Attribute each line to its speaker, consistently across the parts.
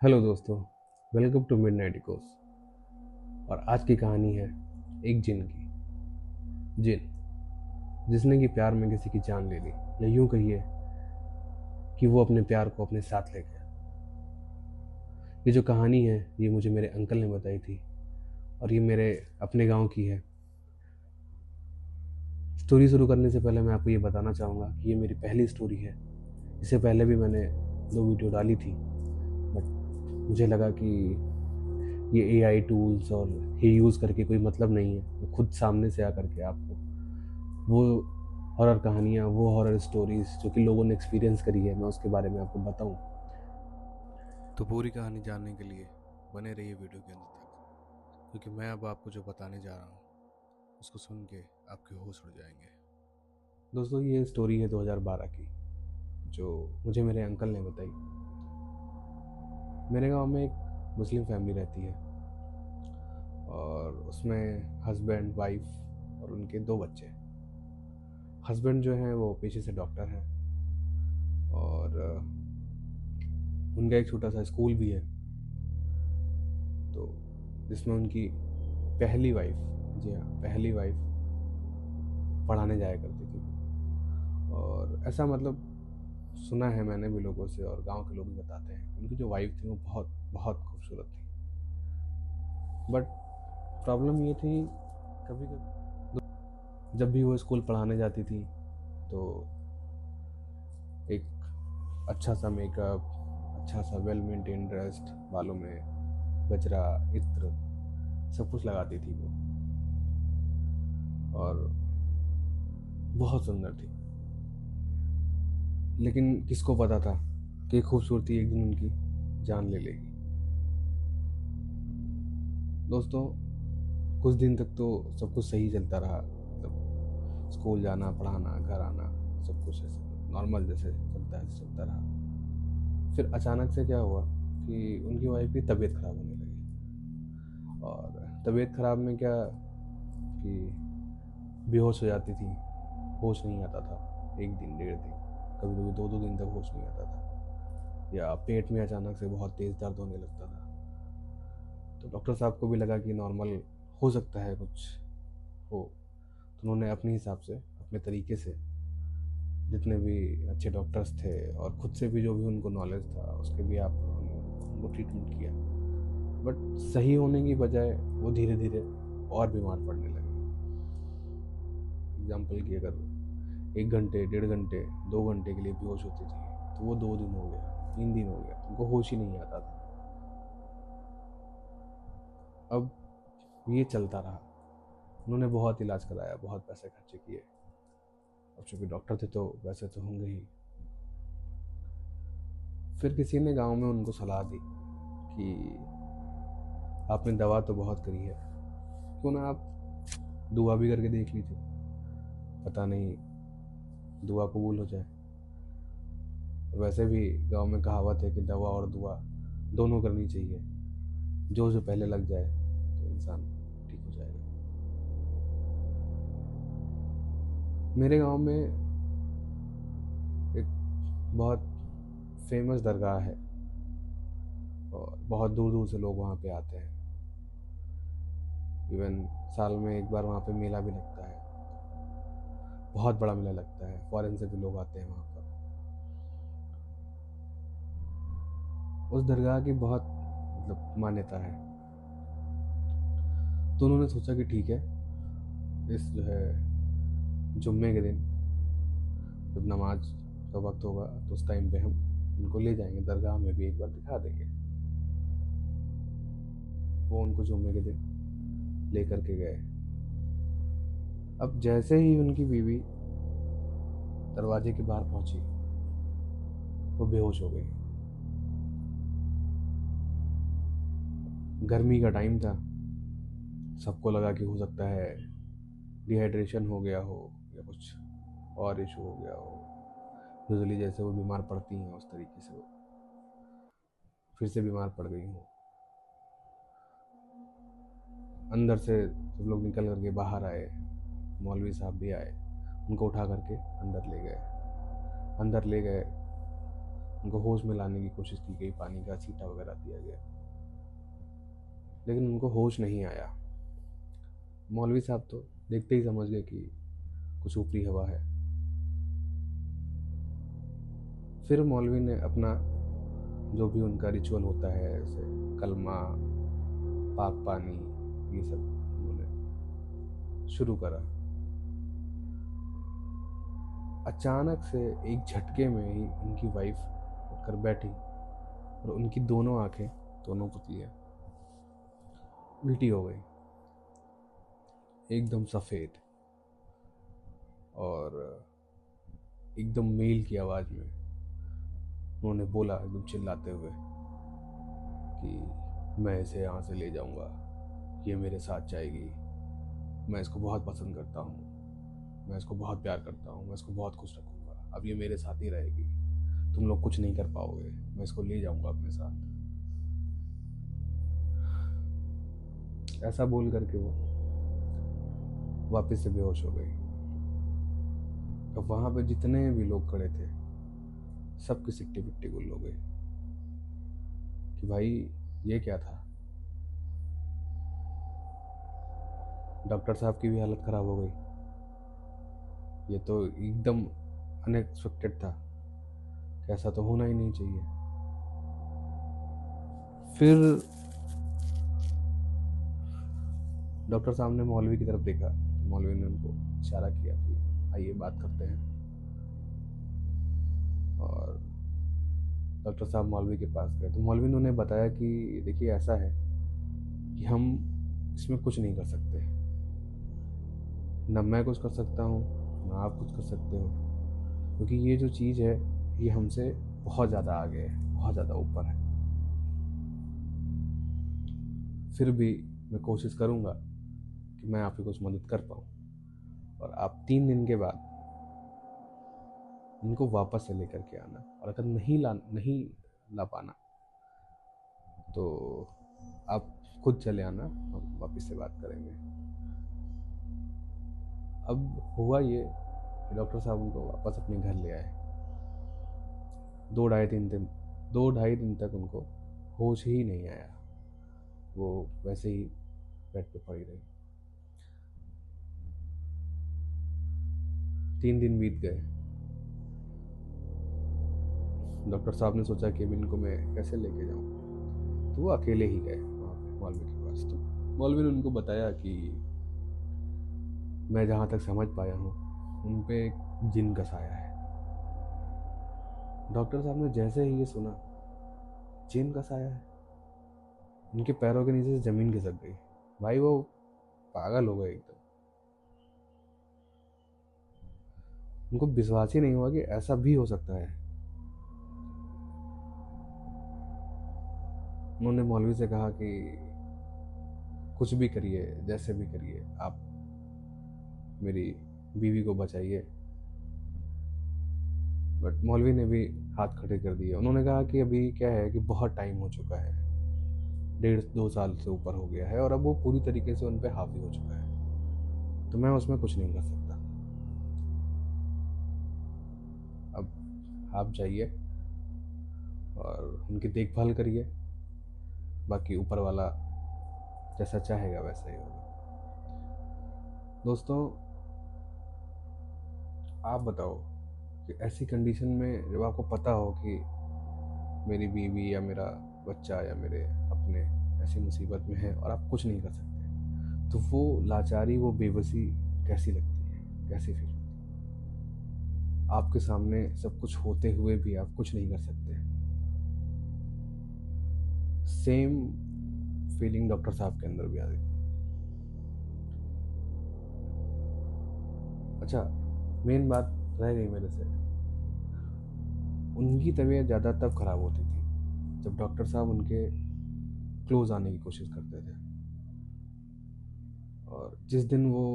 Speaker 1: Hello दोस्तों, welcome to midnight Eeco. और आज की कहानी है एक जिन की। जिन जिसने कि प्यार में किसी की जान ले ली, या यूं कहिए कि वो अपने प्यार को अपने साथ ले गया। ये जो कहानी है ये मुझे मेरे अंकल ने बताई थी, और ये मेरे अपने गांव की है। स्टोरी शुरू करने से पहले मैं आपको ये बताना चाहूँगा कि ये मेरी पहली स्टोरी है। इससे पहले भी मैंने 2 वीडियो डाली थी, बट मुझे लगा कि ये एआई टूल्स और ये यूज़ करके कोई मतलब नहीं है। मैं खुद सामने से आकर के आपको वो हॉरर कहानियाँ, वो हॉरर स्टोरीज जो कि लोगों ने एक्सपीरियंस करी है, मैं उसके बारे में आपको बताऊं। तो पूरी कहानी जानने के लिए बने रहिए वीडियो के अंत तक, क्योंकि मैं अब आपको जो बताने जा रहा हूँ उसको सुन के आपके होश उड़ जाएंगे। दोस्तों, ये स्टोरी है 2012 की, जो मुझे मेरे अंकल ने बताई। मेरे गांव में एक मुस्लिम फैमिली रहती है, और उसमें हस्बैंड, वाइफ और उनके 2 बच्चे। हस्बैंड जो हैं वो पेशे से डॉक्टर हैं, और उनका एक छोटा सा स्कूल भी है, तो जिसमें उनकी पहली वाइफ, जी हाँ पहली वाइफ, पढ़ाने जाया करती थी। और ऐसा मतलब सुना है मैंने भी लोगों से, और गांव के लोग भी बताते हैं, उनकी जो वाइफ थी वो बहुत बहुत खूबसूरत थी। बट प्रॉब्लम ये थी, कभी कभी जब भी वो स्कूल पढ़ाने जाती थी तो एक अच्छा सा मेकअप, अच्छा सा वेल मेंटेन ड्रेस्ड, बालों में गजरा, इत्र, सब कुछ लगाती थी वो, और बहुत सुंदर थी। लेकिन किसको पता था कि खूबसूरती एक दिन उनकी जान ले लेगी। दोस्तों, कुछ दिन तक तो सब कुछ सही चलता रहा, मतलब स्कूल जाना, पढ़ाना, घर आना, सब कुछ ऐसे नॉर्मल जैसे चलता है चलता रहा। फिर अचानक से क्या हुआ कि उनकी वाइफ की तबीयत खराब होने लगी। और तबीयत खराब में क्या कि बेहोश हो जाती थी, होश नहीं आता था। एक दिन, 1.5 दिन, कभी कभी 2-2 दिन तक होश नहीं आता था, या पेट में अचानक से बहुत तेज़ दर्द होने लगता था। तो डॉक्टर साहब को भी लगा कि नॉर्मल हो सकता है कुछ हो। तो उन्होंने अपने हिसाब से, अपने तरीके से, जितने भी अच्छे डॉक्टर्स थे और खुद से भी जो भी उनको नॉलेज था उसके भी आप उनको ट्रीटमेंट किया। बट सही होने की बजाय वो धीरे धीरे और बीमार पड़ने लगे। एग्जाम्पल की, अगर 1 घंटे, 1.5 घंटे, 2 घंटे के लिए बेहोश होती थी, तो वो 2 दिन हो गया, 3 दिन हो गया, उनको होश ही नहीं आता था। अब ये चलता रहा। उन्होंने बहुत इलाज कराया, बहुत पैसे खर्चे किए। अब चूंकि डॉक्टर थे तो वैसे तो होंगे ही। फिर किसी ने गांव में उनको सलाह दी कि आपने दवा तो बहुत करी है, क्यों ना आप दुआ भी करके देख लीजिए, पता नहीं दुआ कबूल हो जाए। वैसे भी गांव में कहावत है कि दवा और दुआ दोनों करनी चाहिए, जो जो पहले लग जाए तो इंसान ठीक हो जाएगा। मेरे गांव में एक बहुत फेमस दरगाह है, और बहुत दूर दूर से लोग वहाँ पे आते हैं। इवन साल में एक बार वहाँ पे मेला भी लगता है, बहुत बड़ा मेला लगता है, फॉरेन से भी लोग आते हैं वहाँ पर। उस दरगाह की बहुत मतलब मान्यता है। तो उन्होंने सोचा कि ठीक है, इस जो है जुम्मे के दिन जब नमाज का वक्त होगा तो उस टाइम पे हम उनको ले जाएंगे दरगाह में, भी एक बार दिखा देंगे। वो उनको जुम्मे के दिन ले करके गए। अब जैसे ही उनकी बीवी दरवाजे के बाहर पहुंची, वो बेहोश हो गई। गर्मी का टाइम था, सबको लगा कि हो सकता है डिहाइड्रेशन हो गया हो, या कुछ और इशू हो गया हो। यूजली जैसे वो बीमार पड़ती हैं उस तरीके से वो फिर से बीमार पड़ गई हूँ। अंदर से सब लोग निकल करके बाहर आए, मौलवी साहब भी आए, उनको उठा करके अंदर ले गए। अंदर ले गए, उनको होश में लाने की कोशिश की गई, पानी का छींटा वगैरह दिया गया, लेकिन उनको होश नहीं आया। मौलवी साहब तो देखते ही समझ गए कि कुछ ऊपरी हवा है। फिर मौलवी ने अपना जो भी उनका रिचुअल होता है, जैसे कलमा, पाक पानी, ये सब उन्होंने शुरू करा। अचानक से एक झटके में ही उनकी वाइफ उठकर बैठी और उनकी दोनों आंखें, दोनों पुतलियां उल्टी हो गई, एकदम सफ़ेद, और एकदम मेल की आवाज़ में उन्होंने बोला, एकदम चिल्लाते हुए, कि मैं इसे यहाँ से ले जाऊँगा, ये मेरे साथ जाएगी, मैं इसको बहुत पसंद करता हूँ, मैं इसको बहुत प्यार करता हूँ, मैं इसको बहुत खुश रखूँगा, अब ये मेरे साथ ही रहेगी, तुम लोग कुछ नहीं कर पाओगे, मैं इसको ले जाऊँगा अपने साथ। ऐसा बोल करके वो वापस से बेहोश हो गई। अब वहाँ पे जितने भी लोग खड़े थे, सबकी सिट्टी पिट्टी गुल हो गई कि भाई ये क्या था। डॉक्टर साहब की भी हालत ख़राब हो गई, ये तो एकदम अनएक्सपेक्टेड था, ऐसा तो होना ही नहीं चाहिए। फिर डॉक्टर साहब ने मौलवी की तरफ देखा, तो मौलवी ने उनको इशारा किया कि आइए बात करते हैं। और डॉक्टर साहब मौलवी के पास गए, तो मौलवी ने उन्हें बताया कि देखिए ऐसा है कि हम इसमें कुछ नहीं कर सकते, न मैं कुछ कर सकता हूँ, ना आप कुछ कर सकते हो, क्योंकि ये जो चीज़ है ये हमसे बहुत ज़्यादा आगे है, बहुत ज़्यादा ऊपर है। फिर भी मैं कोशिश करूँगा कि मैं आपकी कुछ मदद कर पाऊँ, और आप 3 दिन के बाद इनको वापस से लेकर के आना, और अगर नहीं ला पाना तो आप खुद चले आना, हम वापस से बात करेंगे। अब हुआ ये कि डॉक्टर साहब उनको वापस अपने घर ले आए। 2 ढाई दिन तक उनको होश ही नहीं आया, वो वैसे ही बेड पे पड़ी रही। 3 दिन बीत गए। डॉक्टर साहब ने सोचा कि अब इनको मैं कैसे लेके जाऊं, तो वो अकेले ही गए वहाँ पे मौलवी के पास। तो मौलवी ने उनको बताया कि मैं जहाँ तक समझ पाया हूँ उन पे एक जिन का साया है। डॉक्टर साहब ने जैसे ही ये सुना, जिन का साया है, उनके पैरों के नीचे से ज़मीन खिसक गई। भाई वो पागल हो गए एकदम। उनको विश्वास ही नहीं हुआ कि ऐसा भी हो सकता है। उन्होंने मौलवी से कहा कि कुछ भी करिए, जैसे भी करिए, आप मेरी बीवी को बचाइए। बट मौलवी ने भी हाथ खड़े कर दिए। उन्होंने कहा कि अभी क्या है कि बहुत टाइम हो चुका है, 1.5-2 साल से ऊपर हो गया है, और अब वो पूरी तरीके से उन पर हावी हो चुका है, तो मैं उसमें कुछ नहीं कर सकता। अब आप जाइए और उनकी देखभाल करिए, बाकी ऊपर वाला जैसा चाहेगा वैसा ही होगा। दोस्तों, आप बताओ कि ऐसी कंडीशन में जब आपको पता हो कि मेरी बीवी या मेरा बच्चा या मेरे अपने ऐसी मुसीबत में है और आप कुछ नहीं कर सकते, तो वो लाचारी, वो बेबसी कैसी लगती है, कैसी फील होती है? आपके सामने सब कुछ होते हुए भी आप कुछ नहीं कर सकते। सेम फीलिंग डॉक्टर साहब के अंदर भी आ गई। अच्छा, मेन बात रह गई मेरे से, उनकी तबीयत ज़्यादा तब ख़राब होती थी जब डॉक्टर साहब उनके क्लोज़ आने की कोशिश करते थे, और जिस दिन वो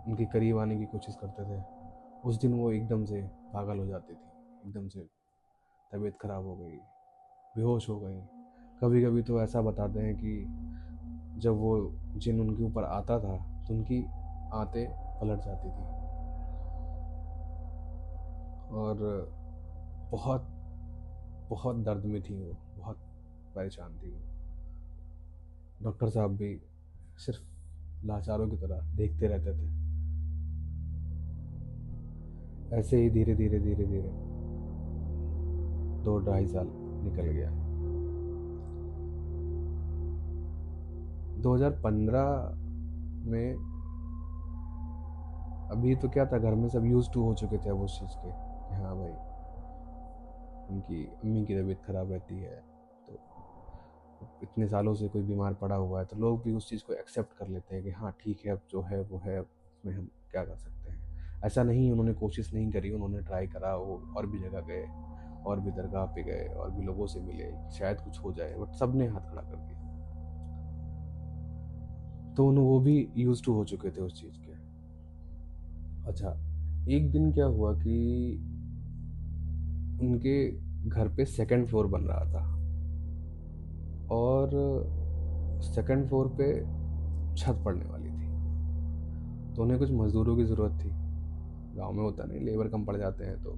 Speaker 1: उनके करीब आने की कोशिश करते थे उस दिन वो एकदम से पागल हो जाती थी, एकदम से तबीयत ख़राब हो गई, बेहोश हो गई। कभी कभी तो ऐसा बताते हैं कि जब वो जिन उनके ऊपर आता था तो उनकी आंतें पलट जाती थी, और बहुत बहुत दर्द में थी वो, बहुत परेशान थी वो। डॉक्टर साहब भी सिर्फ लाचारों की तरह देखते रहते थे। ऐसे ही धीरे धीरे धीरे धीरे 2 ढाई साल निकल गया। 2015 में, अभी तो क्या था, घर में सब यूज टू हो चुके थे अब उस चीज़ के कि हाँ भाई उनकी अम्मी की तबीयत खराब रहती है, तो इतने सालों से कोई बीमार पड़ा हुआ है तो लोग भी उस चीज़ को एक्सेप्ट कर लेते हैं कि हाँ ठीक है अब जो है वो है, उसमें हम क्या कर सकते हैं। ऐसा नहीं, उन्होंने कोशिश नहीं करी, उन्होंने ट्राई करा, वो और भी जगह गए, और भी दरगाह पे गए, और भी लोगों से मिले, शायद कुछ हो जाए, बट सब ने हाथ खड़ा कर दिया। तो वो भी यूज टू हो चुके थे उस चीज़ के। अच्छा, एक दिन क्या हुआ कि उनके घर पे सेकंड फ्लोर बन रहा था, और सेकंड फ्लोर पे छत पड़ने वाली थी, तो उन्हें कुछ मज़दूरों की ज़रूरत थी। गांव में होता नहीं, लेबर कम पड़ जाते हैं। तो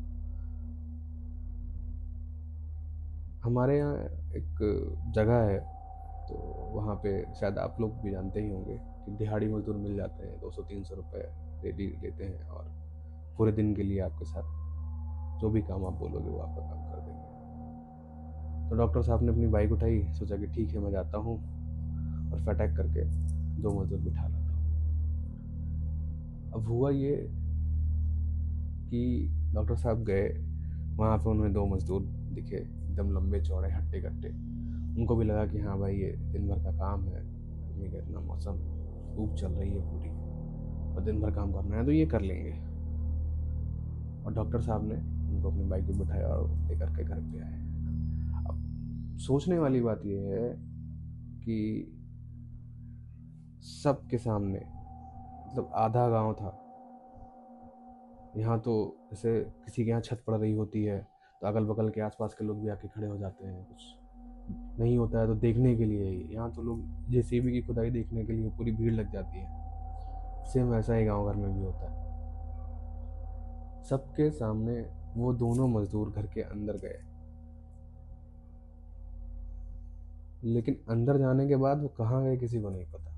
Speaker 1: हमारे यहाँ एक जगह है, तो वहाँ पे शायद आप लोग भी जानते ही होंगे कि दिहाड़ी मजदूर मिल जाते हैं, 200-300 रुपये डेली लेते हैं, और पूरे दिन के लिए आपके साथ जो भी काम आप बोलोगे वो आपका काम कर देंगे। तो डॉक्टर साहब ने अपनी बाइक उठाई, सोचा कि ठीक है मैं जाता हूँ, और फटाक करके 2 मजदूर बिठा लाता हूँ। अब हुआ ये कि डॉक्टर साहब गए, वहाँ पे उन्हें 2 मजदूर दिखे, एकदम लंबे चौड़े हट्टे कट्टे। उनको भी लगा कि हाँ भाई ये दिन भर का काम है, गर्मी का इतना मौसम, धूप चल रही है पूरी, और दिन भर काम करना है तो ये कर लेंगे। और डॉक्टर साहब ने उनको अपनी बाइक पे बिठाया और लेकर के घर पे आए। अब सोचने वाली बात यह है कि सबके सामने, मतलब आधा गांव था यहाँ, तो जैसे किसी के यहाँ छत पड़ रही होती है तो अगल बगल के आसपास के लोग भी आके खड़े हो जाते हैं, कुछ नहीं होता है तो देखने के लिए ही। यहाँ तो लोग जेसीबी की खुदाई देखने के लिए पूरी भीड़ लग जाती है। सेम ऐसा ही गांव घर में भी होता है। सबके सामने वो दोनों मजदूर घर के अंदर गए, लेकिन अंदर जाने के बाद वो कहाँ गए किसी को नहीं पता।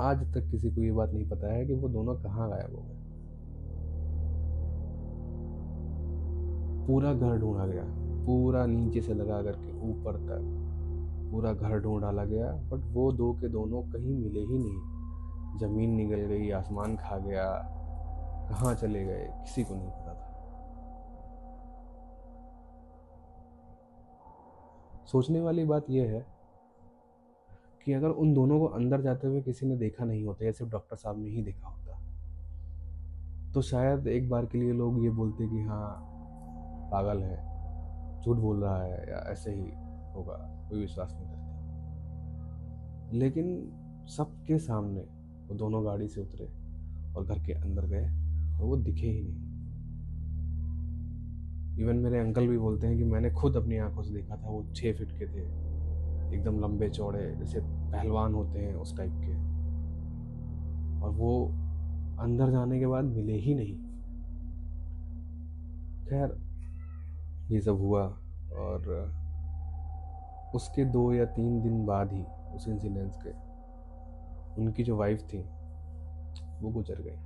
Speaker 1: आज तक किसी को ये बात नहीं पता है कि वो दोनों कहाँ गायब हो गए। पूरा घर ढूंढा गया, पूरा नीचे से लगा करके ऊपर तक पूरा घर ढूंढ डाला गया, बट वो दो के दोनों कहीं मिले ही नहीं। जमीन निकल गई, आसमान खा गया, कहाँ चले गए किसी को नहीं पता था। सोचने वाली बात यह है कि अगर उन दोनों को अंदर जाते हुए किसी ने देखा नहीं होता, या सिर्फ डॉक्टर साहब ने ही देखा होता, तो शायद एक बार के लिए लोग ये बोलते कि हाँ पागल है, झूठ बोल रहा है, या ऐसे ही होगा, कोई विश्वास नहीं करता। लेकिन सबके सामने वो दोनों गाड़ी से उतरे और घर के अंदर गए, और वो दिखे ही नहीं। इवन मेरे अंकल भी बोलते हैं कि मैंने खुद अपनी आंखों से देखा था। वो 6 फीट के थे, एकदम लंबे चौड़े, जैसे पहलवान होते हैं उस टाइप के, और वो अंदर जाने के बाद मिले ही नहीं। खैर ये सब हुआ, और उसके 2 या 3 दिन बाद ही, उस इंसिडेंस के, उनकी जो वाइफ थी वो गुजर गई।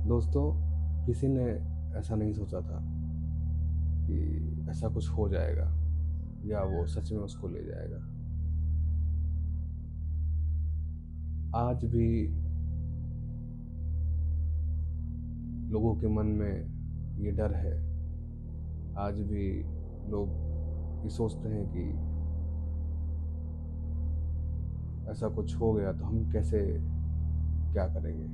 Speaker 1: दोस्तों, किसी ने ऐसा नहीं सोचा था कि ऐसा कुछ हो जाएगा, या वो सच में उसको ले जाएगा। आज भी लोगों के मन में ये डर है। आज भी लोग ये सोचते हैं कि ऐसा कुछ हो गया तो हम कैसे, क्या करेंगे।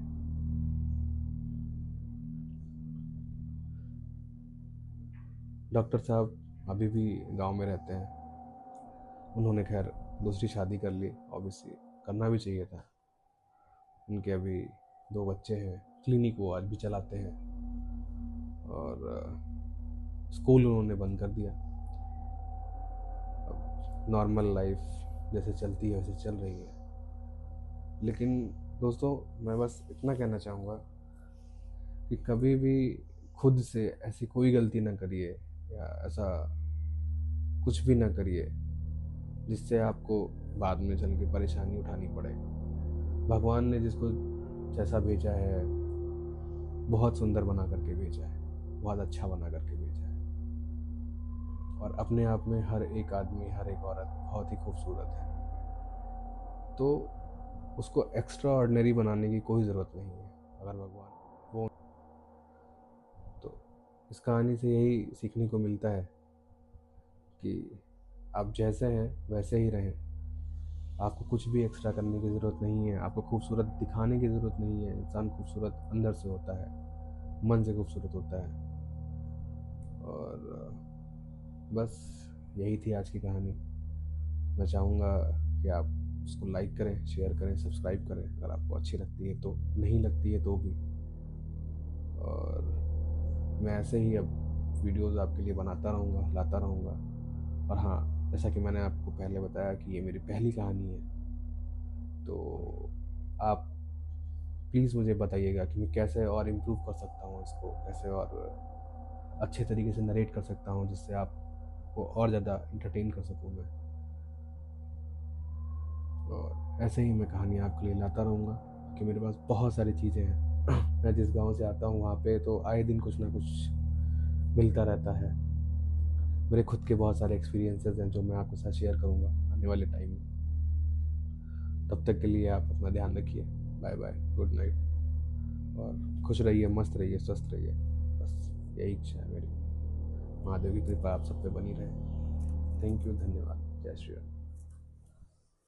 Speaker 1: डॉक्टर साहब अभी भी गांव में रहते हैं। उन्होंने खैर दूसरी शादी कर ली, ऑब्वियसली करना भी चाहिए था। उनके अभी 2 बच्चे हैं, क्लिनिक वो आज भी चलाते हैं, और स्कूल उन्होंने बंद कर दिया। अब नॉर्मल लाइफ जैसे चलती है वैसे चल रही है। लेकिन दोस्तों, मैं बस इतना कहना चाहूँगा कि कभी भी खुद से ऐसी कोई गलती ना करिए या ऐसा कुछ भी ना करिए जिससे आपको बाद में चल के परेशानी उठानी पड़े। भगवान ने जिसको जैसा भेजा है बहुत सुंदर बना करके भेजा है, बहुत अच्छा बना करके भेजा है। और अपने आप में हर एक आदमी, हर एक औरत बहुत ही खूबसूरत है। तो उसको एक्स्ट्रा ऑर्डिनरी बनाने की कोई ज़रूरत नहीं है। अगर भगवान वो, तो इस कहानी से यही सीखने को मिलता है कि आप जैसे हैं वैसे ही रहें। आपको कुछ भी एक्स्ट्रा करने की ज़रूरत नहीं है, आपको खूबसूरत दिखाने की ज़रूरत नहीं है। इंसान खूबसूरत अंदर से होता है, मन से खूबसूरत होता है। और बस यही थी आज की कहानी। मैं चाहूँगा कि आप उसको लाइक करें, शेयर करें, सब्सक्राइब करें अगर आपको अच्छी लगती है तो, नहीं लगती है तो भी। और मैं ऐसे ही अब वीडियोज़ आपके लिए बनाता रहूँगा, लाता रहूँगा। और हाँ, जैसा कि मैंने आपको पहले बताया कि ये मेरी पहली कहानी है, तो आप प्लीज़ मुझे बताइएगा कि मैं कैसे और इम्प्रूव कर सकता हूँ इसको, कैसे और अच्छे तरीके से नरेट कर सकता हूँ जिससे आपको और ज़्यादा इंटरटेन कर सकूँ मैं। और ऐसे ही मैं कहानी आपके लिए लाता रहूँगा कि मेरे पास बहुत सारी चीज़ें हैं। मैं जिस गांव से आता हूँ वहाँ पे तो आए दिन कुछ ना कुछ मिलता रहता है। मेरे खुद के बहुत सारे एक्सपीरियंसेस हैं जो मैं आपके साथ शेयर करूँगा आने वाले टाइम में। तब तक के लिए आप अपना ध्यान रखिए। Bye bye, good night. और खुश रहिए, मस्त रहिए, स्वस्थ रहिए। बस यही इच्छा है मेरी। महादेव की कृपा आप सब पे बनी रहे। थैंक यू, धन्यवाद। जय श्री राम।